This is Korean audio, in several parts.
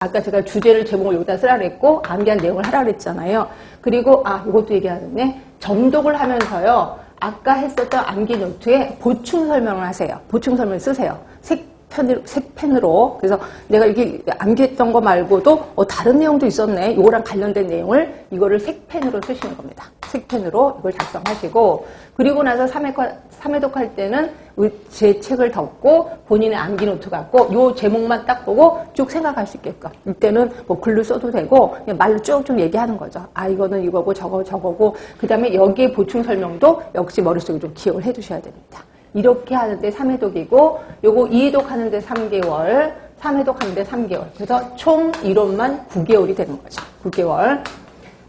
아까 제가 주제를 제목을 여기다 쓰라 그랬고 암기한 내용을 하라 그랬잖아요. 그리고 이것도 얘기하는데 점독을 하면서요. 아까 했었던 암기 노트에 보충 설명을 하세요. 보충 설명을 쓰세요. 색펜으로. 그래서 내가 이렇게 암기했던 거 말고도 다른 내용도 있었네. 이거랑 관련된 내용을 이거를 색펜으로 쓰시는 겁니다. 색펜으로 이걸 작성하시고 그리고 나서 3회독 할 때는 제 책을 덮고 본인의 암기 노트 갖고 요 제목만 딱 보고 쭉 생각할 수 있게끔 이때는 뭐 글로 써도 되고 그냥 말로 쭉쭉 얘기하는 거죠. 이거는 이거고 저거고 그 다음에 여기에 보충 설명도 역시 머릿속에 좀 기억을 해 두셔야 됩니다. 이렇게 하는데 3회독이고 요거 2회독 하는데 3개월 3회독 하는데 3개월 그래서 총 이론만 9개월이 되는 거죠. 9개월.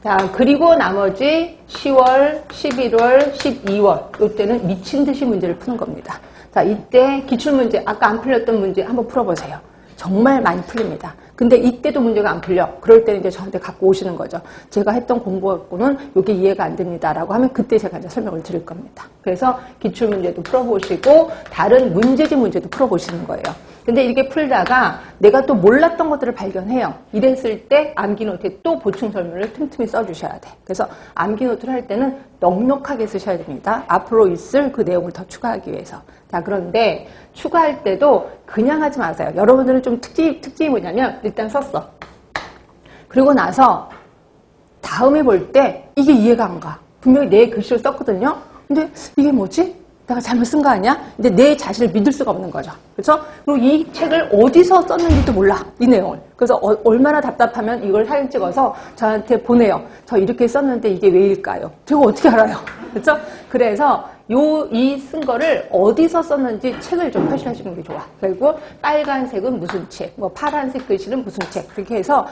자, 그리고 나머지 10월, 11월, 12월 이때는 미친 듯이 문제를 푸는 겁니다. 자, 이때 기출문제 아까 안 풀렸던 문제 한번 풀어보세요. 정말 많이 풀립니다. 근데 이때도 문제가 안 풀려. 그럴 때는 이제 저한테 갖고 오시는 거죠. 제가 했던 공부 갖고는 이게 이해가 안 됩니다. 라고 하면 그때 제가 이제 설명을 드릴 겁니다. 그래서 기출문제도 풀어보시고 다른 문제집 문제도 풀어보시는 거예요. 근데 이렇게 풀다가 내가 또 몰랐던 것들을 발견해요. 이랬을 때 암기 노트에 또 보충 설명을 틈틈이 써주셔야 돼. 그래서 암기 노트를 할 때는 넉넉하게 쓰셔야 됩니다. 앞으로 있을 그 내용을 더 추가하기 위해서. 자, 그런데 추가할 때도 그냥 하지 마세요. 여러분들은 좀 특징이 뭐냐면 일단 썼어. 그리고 나서 다음에 볼 때 이게 이해가 안 가. 분명히 내 글씨로 썼거든요. 근데 이게 뭐지? 내가 잘못 쓴 거 아니야? 이제 내 자신을 믿을 수가 없는 거죠. 그래서 그리고 이 책을 어디서 썼는지도 몰라. 이 내용을. 그래서 얼마나 답답하면 이걸 사진 찍어서 저한테 보내요. 저 이렇게 썼는데 이게 왜일까요? 제가 어떻게 알아요? 그렇죠? 그래서 이 쓴 거를 어디서 썼는지 책을 좀 표시하시는 게 좋아. 그리고 빨간색은 무슨 책, 뭐 파란색 글씨는 무슨 책 그렇게 해서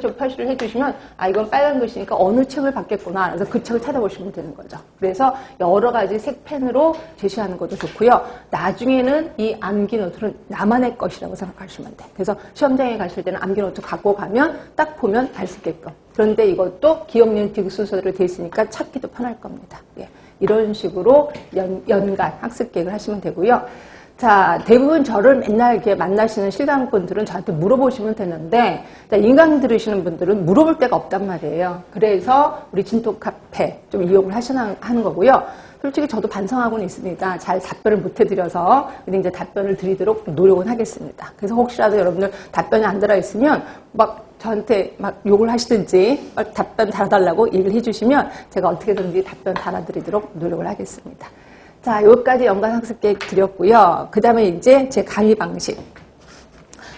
좀 표시를 해주시면 이건 빨간 글씨니까 어느 책을 받겠구나. 그래서 그 책을 찾아보시면 되는 거죠. 그래서 여러 가지 색펜으로 제시하는 것도 좋고요. 나중에는 이 암기 노트는 나만의 것이라고 생각하시면 돼. 그래서 시험장에 가실 때는 암기 노트 갖고 가면 딱 보면 알 수 있게끔. 그런데 이것도 기억, 니은, 디귿 순서대로 돼 있으니까 찾기도 편할 겁니다. 예. 이런 식으로 연간 학습 계획을 하시면 되고요. 자, 대부분 저를 맨날 이렇게 만나시는 실강분들은 저한테 물어보시면 되는데, 인강 들으시는 분들은 물어볼 데가 없단 말이에요. 그래서 우리 진톡 카페 좀 이용을 하는 거고요. 솔직히 저도 반성하고는 있습니다. 잘 답변을 못 해드려서. 근데 이제 답변을 드리도록 노력은 하겠습니다. 그래서 혹시라도 여러분들 답변이 안 들어있으면 저한테 욕을 하시든지 답변 달아달라고 얘기를 해주시면 제가 어떻게든지 답변 달아드리도록 노력을 하겠습니다. 자, 여기까지 연간 학습 계획 드렸고요. 그 다음에 이제 제 강의 방식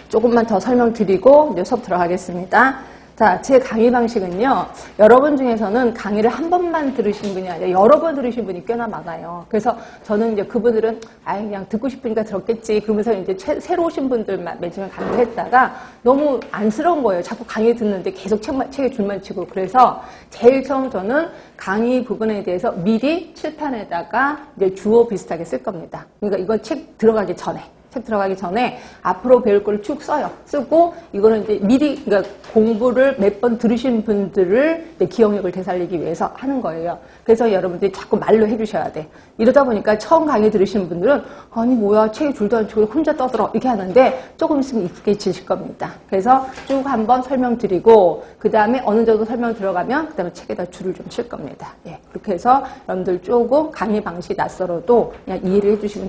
조금만 더 설명드리고 이제 수업 들어가겠습니다. 자, 제 강의 방식은요, 여러분 중에서는 강의를 한 번만 들으신 분이 아니라 여러 번 들으신 분이 꽤나 많아요. 그래서 저는 이제 그분들은 그냥 듣고 싶으니까 들었겠지. 그러면서 이제 새로 오신 분들만 맨 처음에 강의를 했다가 너무 안쓰러운 거예요. 자꾸 강의 듣는데 계속 책에 줄만 치고. 그래서 제일 처음 저는 강의 부분에 대해서 미리 칠판에다가 이제 주어 비슷하게 쓸 겁니다. 그러니까 이건 책 들어가기 전에 앞으로 배울 걸 쭉 써요. 쓰고 이거는 이제 미리 그러니까 공부를 몇 번 들으신 분들을 기억력을 되살리기 위해서 하는 거예요. 그래서 여러분들이 자꾸 말로 해주셔야 돼. 이러다 보니까 처음 강의 들으시는 분들은 아니 뭐야 책에 줄도 안 치고 혼자 떠들어 이렇게 하는데 조금 있으면 익숙해지실 겁니다. 그래서 쭉 한번 설명드리고 그 다음에 어느 정도 설명 들어가면 그 다음에 책에다 줄을 좀 칠 겁니다. 예, 그렇게 해서 여러분들 조금 강의 방식이 낯설어도 그냥 이해를 해주시면